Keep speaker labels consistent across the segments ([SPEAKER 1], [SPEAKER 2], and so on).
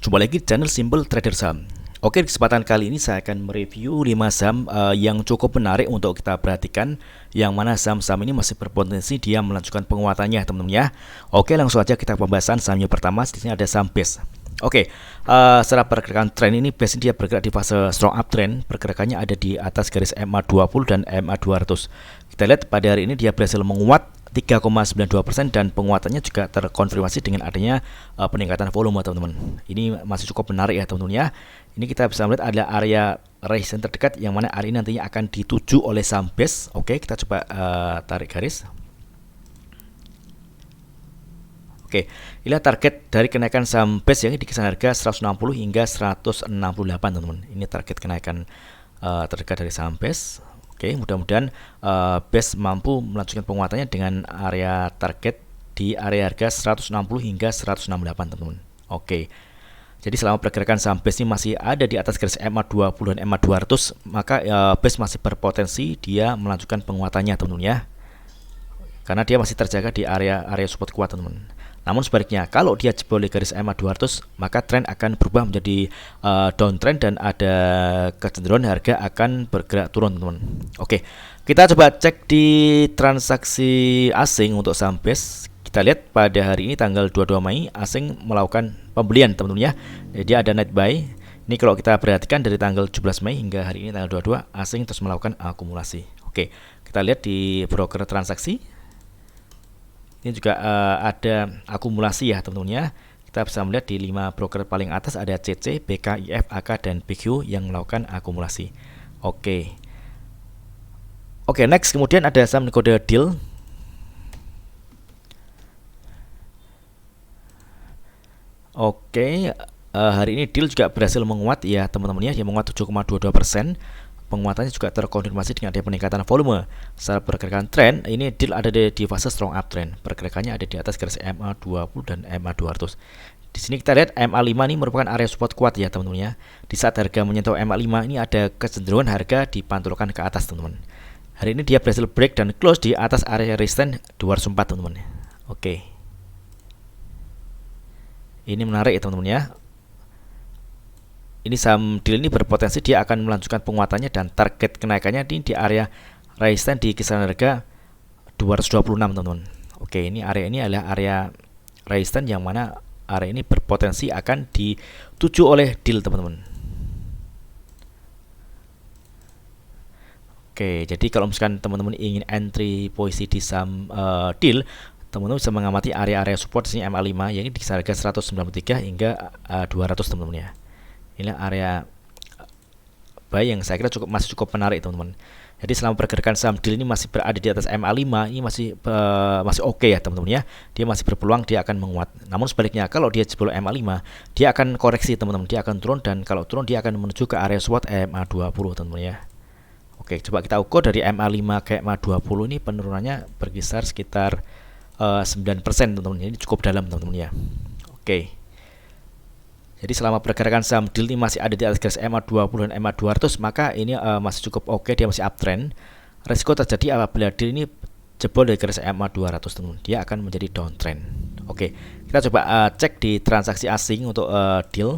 [SPEAKER 1] Jumpa lagi di channel Simple Trader Saham. Oke, di kesempatan kali ini saya akan mereview 5 saham yang cukup menarik untuk kita perhatikan, yang mana saham-saham ini masih berpotensi dia melanjutkan penguatannya, teman-teman ya. Oke, langsung aja kita pembahasan sahamnya. Pertama, di sini ada saham BES. Oke, secara pergerakan tren ini BES ini dia bergerak di fase strong uptrend, pergerakannya ada di atas garis MA20 dan MA200. Kita lihat pada hari ini dia berhasil menguat 3,92% dan penguatannya juga terkonfirmasi dengan adanya peningkatan volume, teman-teman. Ini masih cukup menarik ya, teman-teman ya. Ini kita bisa melihat ada area resistance terdekat yang mana hari ini nantinya akan dituju oleh saham BES. Oke, kita coba tarik garis. Oke, inilah target dari kenaikan saham BES yang di kisaran harga 160 hingga 168, teman-teman. Ini target kenaikan terdekat dari saham BES. Oke, mudah-mudahan BES mampu melanjutkan penguatannya dengan area target di area harga 160 hingga 168, teman-teman. Oke. Jadi selama pergerakan saham BES ini masih ada di atas garis MA20 dan MA200, maka BES masih berpotensi dia melanjutkan penguatannya, teman-teman ya. Karena dia masih terjaga di area support kuat, teman-teman. Namun sebaliknya, kalau dia jebol di garis MA200, maka tren akan berubah menjadi downtrend dan ada kecenderungan harga akan bergerak turun, teman-teman. Oke, kita coba cek di transaksi asing untuk saham BES. Kita lihat pada hari ini tanggal 22 Mei asing melakukan pembelian, teman-teman ya. Jadi ada net buy. Ini kalau kita perhatikan dari tanggal 17 Mei hingga hari ini tanggal 22, asing terus melakukan akumulasi. Oke, kita lihat di broker transaksi. Ini juga ada akumulasi ya, teman-teman ya. Kita bisa melihat di 5 broker paling atas ada CC, BKIF, AK, dan BQ yang melakukan akumulasi. Oke, next kemudian ada saham kode deal. Oke, hari ini deal juga berhasil menguat ya, teman-teman ya. Dia menguat 7,22%. Penguatannya juga terkonfirmasi dengan ada peningkatan volume. Secara pergerakan tren, ini deal ada di fase strong uptrend. Pergerakannya ada di atas garis MA20 dan MA200. Di sini kita lihat MA5 ini merupakan area support kuat ya, teman-teman ya. Di saat harga menyentuh MA5 ini ada kecenderungan harga dipantulkan ke atas, teman-teman. Hari ini dia berhasil break dan close di atas area resistance 204, teman-teman. Oke. Ini menarik ya, teman-teman ya. Ini saham deal ini berpotensi dia akan melanjutkan penguatannya dan target kenaikannya di area resistance di kisaran harga 226, teman-teman. Oke, ini adalah area resistance yang mana area ini berpotensi akan dituju oleh deal, teman-teman. Oke, jadi kalau misalkan teman-teman ingin entry posisi di saham deal, teman-teman bisa mengamati area-area support di sini MA5 yang ini di kisaran harga 193 hingga 200, teman-teman ya. Inilah area buy yang saya kira masih cukup menarik, teman-teman. Jadi selama pergerakan saham deal ini masih berada di atas MA5, ini masih oke ya, teman-teman ya. Dia masih berpeluang dia akan menguat. Namun sebaliknya, kalau dia jebol MA5, dia akan koreksi, teman-teman. Dia akan turun dan kalau turun dia akan menuju ke area support MA20, teman-teman ya. Oke, coba kita ukur dari MA5 ke MA20 ini penurunannya berkisar sekitar 9%, teman-teman. Ini cukup dalam, teman-teman ya. Oke. Jadi selama pergerakan saham deal ini masih ada di atas garis MA20 dan MA200, maka ini masih cukup oke, dia masih uptrend. Resiko terjadi apabila deal ini jebol dari garis MA200, teman-teman. Dia akan menjadi downtrend. Oke, kita coba cek di transaksi asing untuk deal.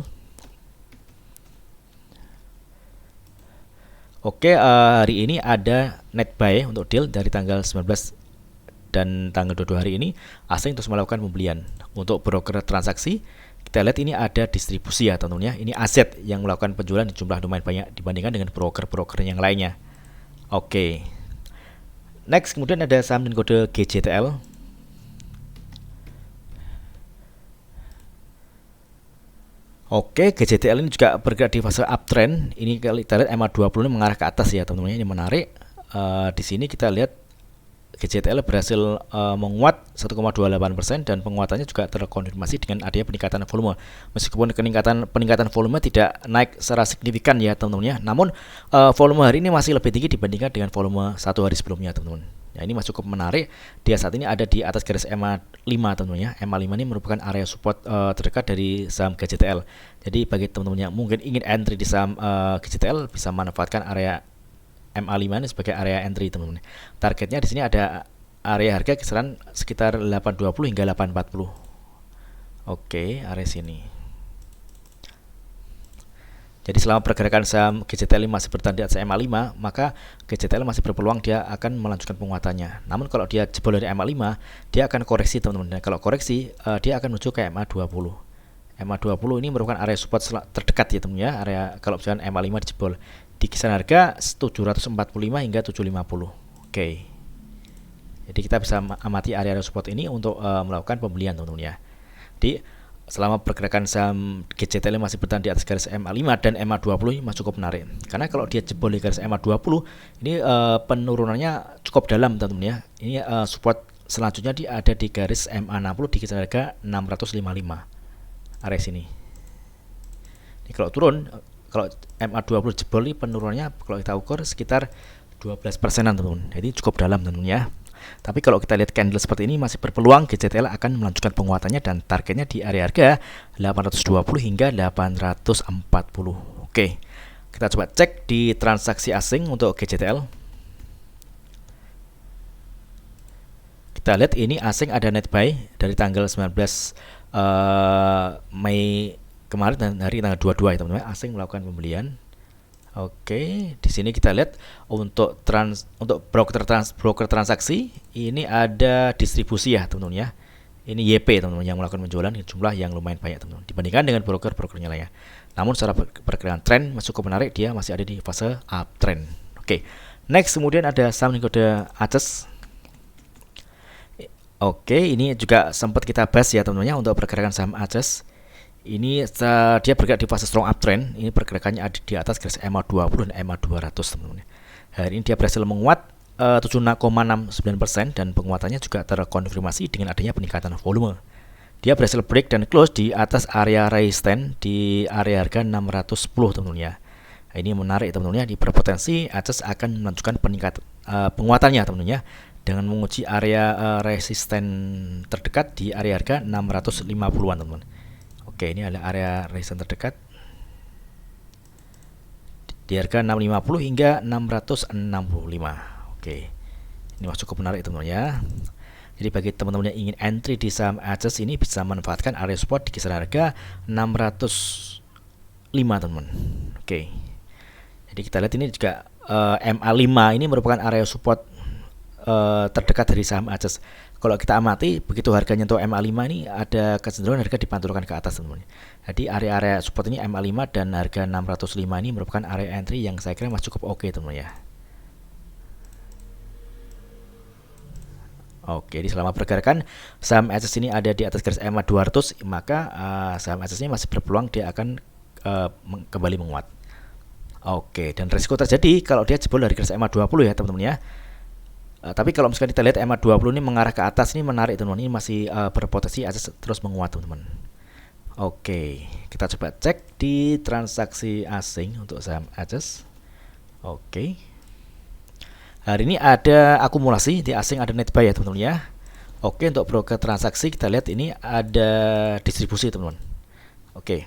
[SPEAKER 1] Oke, hari ini ada net buy untuk deal dari tanggal 19 dan tanggal 22 hari ini asing terus melakukan pembelian. Untuk broker transaksi, kita lihat ini ada distribusi ya, teman-teman ya. Ini aset yang melakukan penjualan di jumlah lumayan banyak dibandingkan dengan broker-broker yang lainnya. Oke. Next kemudian ada saham dengan kode GJTL. Oke, GJTL ini juga bergerak di fase uptrend. Ini kalau kita lihat MA20 ini mengarah ke atas ya, teman-teman. Ini menarik. Di sini kita lihat GJTL berhasil menguat 1,28% dan penguatannya juga terkonfirmasi dengan adanya peningkatan volume. Meskipun peningkatan volume tidak naik secara signifikan ya, teman-teman ya. Namun volume hari ini masih lebih tinggi dibandingkan dengan volume satu hari sebelumnya, teman-teman. Ya, ini masih cukup menarik. Dia saat ini ada di atas garis MA5, teman-teman ya. MA5 ini merupakan area support terdekat dari saham GJTL. Jadi bagi teman-teman yang mungkin ingin entry di saham GJTL bisa manfaatkan area MA5 ini sebagai area entry, teman-teman. Targetnya di sini ada area harga kisaran sekitar 820 hingga 840. Oke, area sini. Jadi selama pergerakan saham GJTL masih bertahan di atas MA5, maka GJTL masih berpeluang dia akan melanjutkan penguatannya. Namun kalau dia jebol dari MA5, dia akan koreksi teman-teman. Dan kalau koreksi, dia akan menuju ke MA20. MA20 ini merupakan area support terdekat ya teman ya. Area kalau misalkan MA5 dijebol di kisaran harga 745 hingga 750. Oke. Jadi kita bisa amati area support ini untuk melakukan pembelian teman-teman ya. Jadi selama pergerakan saham GJTL masih bertahan di atas garis MA5 dan MA20 ini masih cukup menarik. Karena kalau dia jebol di garis MA20, ini penurunannya cukup dalam teman-teman ya. Ini support selanjutnya dia ada di garis MA60 di kisaran harga 655. Area sini. Ini kalau turun, kalau MA20 jebol ini penurunannya kalau kita ukur sekitar 12%-an teman-teman. Jadi cukup dalam teman-teman ya. Tapi kalau kita lihat candle seperti ini masih berpeluang GJTL akan melanjutkan penguatannya dan targetnya di area harga 820 hingga 840. Oke. Kita coba cek di transaksi asing untuk GJTL. Kita lihat ini asing ada net buy dari tanggal 19 Mei kemarin dan hari tanggal 22 ya teman-teman. Asing melakukan pembelian. Oke, di sini kita lihat untuk broker transaksi ini ada distribusi ya teman-teman ya. Ini YP teman-teman yang melakukan penjualan jumlah yang lumayan banyak teman-teman dibandingkan dengan broker-brokernya lah ya. Namun secara pergerakan tren masih cukup menarik, dia masih ada di fase uptrend. Oke. Next kemudian ada saham kode ACES. Oke, ini juga sempat kita bahas ya teman-teman ya untuk pergerakan saham ACES. Ini dia bergerak di fase strong uptrend. Ini pergerakannya ada di atas garis MA20 dan MA200 teman-teman. Hari ini dia berhasil menguat 7,69% dan penguatannya juga terkonfirmasi dengan adanya peningkatan volume. Dia berhasil break dan close di atas area resistance di area harga 610 teman-teman ya. Ini menarik teman-teman ya, di berpotensi ACES akan melanjutkan penguatannya teman-teman ya dengan menguji area resisten terdekat di area harga 650-an teman-teman. Oke, ini adalah area resisten terdekat di harga 650 hingga 665. Oke. Ini masih cukup menarik teman-teman ya. Jadi bagi teman-teman yang ingin entry di saham ACES ini bisa manfaatkan area support di kisaran harga 605 teman-teman. Oke. Jadi kita lihat ini juga MA5 ini merupakan area support terdekat dari saham ACES. Kalau kita amati begitu harganya untuk MA5 ini ada kecenderungan harga dipantulkan ke atas teman-teman. Jadi area-area support ini MA5 dan harga 605 ini merupakan area entry yang saya kira masih cukup oke teman-teman ya. Oke, jadi selama pergerakan saham ACES ini ada di atas garis MA200, maka saham ACES ini masih berpeluang dia akan kembali menguat. Oke, dan risiko terjadi kalau dia jebol dari garis MA20 ya teman-teman ya. Tapi kalau misalkan kita lihat MA20 ini mengarah ke atas, ini menarik teman-teman, ini masih berpotensi ACES terus menguat teman-teman. Oke, kita coba cek di transaksi asing untuk saham ACES. Oke. Hari ini ada akumulasi di asing, ada net buy ya teman-teman ya. Oke, untuk broker transaksi kita lihat ini ada distribusi teman-teman. Oke.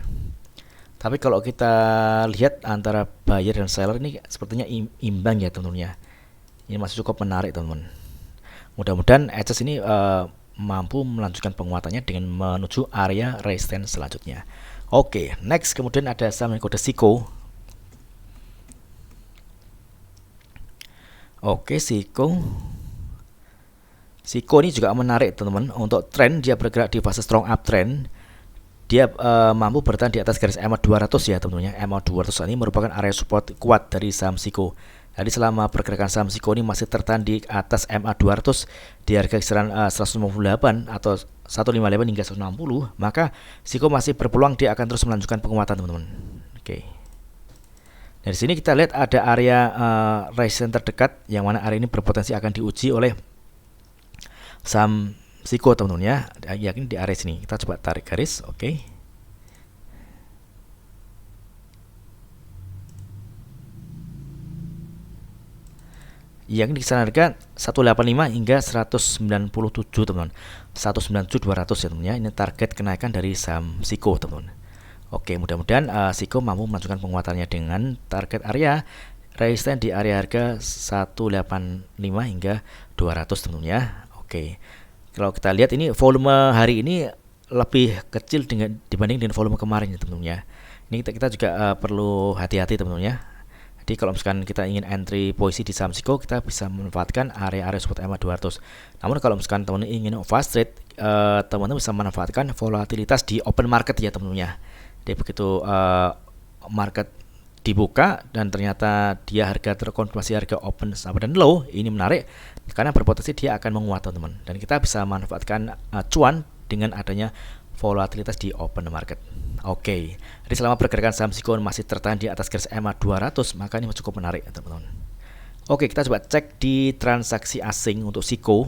[SPEAKER 1] Tapi kalau kita lihat antara buyer dan seller ini sepertinya imbang ya teman-teman ya. Ini masih cukup menarik teman-teman. Mudah-mudahan ACES ini mampu melanjutkan penguatannya dengan menuju area resistance selanjutnya. Oke, next kemudian ada saham kode SIKO. Oke, SIKO ini juga menarik teman-teman. Untuk tren dia bergerak di fase strong uptrend. Dia mampu bertahan di atas garis MA200 ya teman-teman ya. MA200 ini merupakan area support kuat dari saham SIKO. Jadi selama pergerakan saham SIKO ini masih tertahan di atas MA200 di harga kisaran 158 atau 158 hingga 160, maka SIKO masih berpeluang dia akan terus melanjutkan penguatan teman-teman. Oke. Dari sini kita lihat ada area resistance terdekat yang mana area ini berpotensi akan diuji oleh saham SIKO teman-teman ya. Yakin di area sini. Kita coba tarik garis, oke. Yang di kisaran harga 185 hingga 197 teman-teman. 197 200 ya teman-teman ya. Ini target kenaikan dari saham SIKO teman-teman. Oke, mudah-mudahan SIKO mampu melanjutkan penguatannya dengan target area resisten di area harga 185 hingga 200 teman-teman ya. Oke. Kalau kita lihat ini volume hari ini lebih kecil dibanding dengan volume kemarin ya teman-teman ya. Ini kita juga perlu hati-hati teman-teman ya. Jadi kalau misalkan kita ingin entry posisi di saham SIKO, kita bisa memanfaatkan area-area support EMA 200. Namun kalau misalkan teman-teman ingin fast trade, teman-teman bisa memanfaatkan volatilitas di open market ya teman-teman ya. Jadi begitu market dibuka dan ternyata dia harga terkonfirmasi harga open sama dan low, ini menarik karena berpotensi dia akan menguat teman-teman. Dan kita bisa memanfaatkan cuan dengan adanya volatilitas di open market. Oke, jadi selama pergerakan saham SIKO masih tertahan di atas garis EMA 200, maka ini cukup menarik teman-teman. Oke, kita coba cek di transaksi asing untuk SIKO.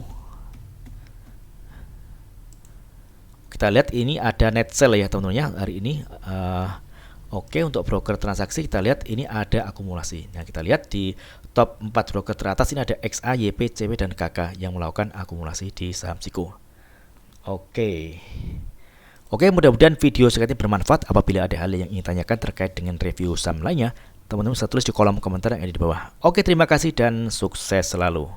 [SPEAKER 1] Kita lihat ini ada net sell ya teman-teman ya hari ini. Oke, untuk broker transaksi kita lihat ini ada akumulasi. Nah, kita lihat di top 4 broker teratas ini ada XA, YP, CW, dan KK yang melakukan akumulasi di saham SIKO. Oke, mudah-mudahan video sekian ini bermanfaat. Apabila ada hal yang ingin tanyakan terkait dengan review saham lainnya, teman-teman bisa tulis di kolom komentar yang ada di bawah. Oke, terima kasih dan sukses selalu.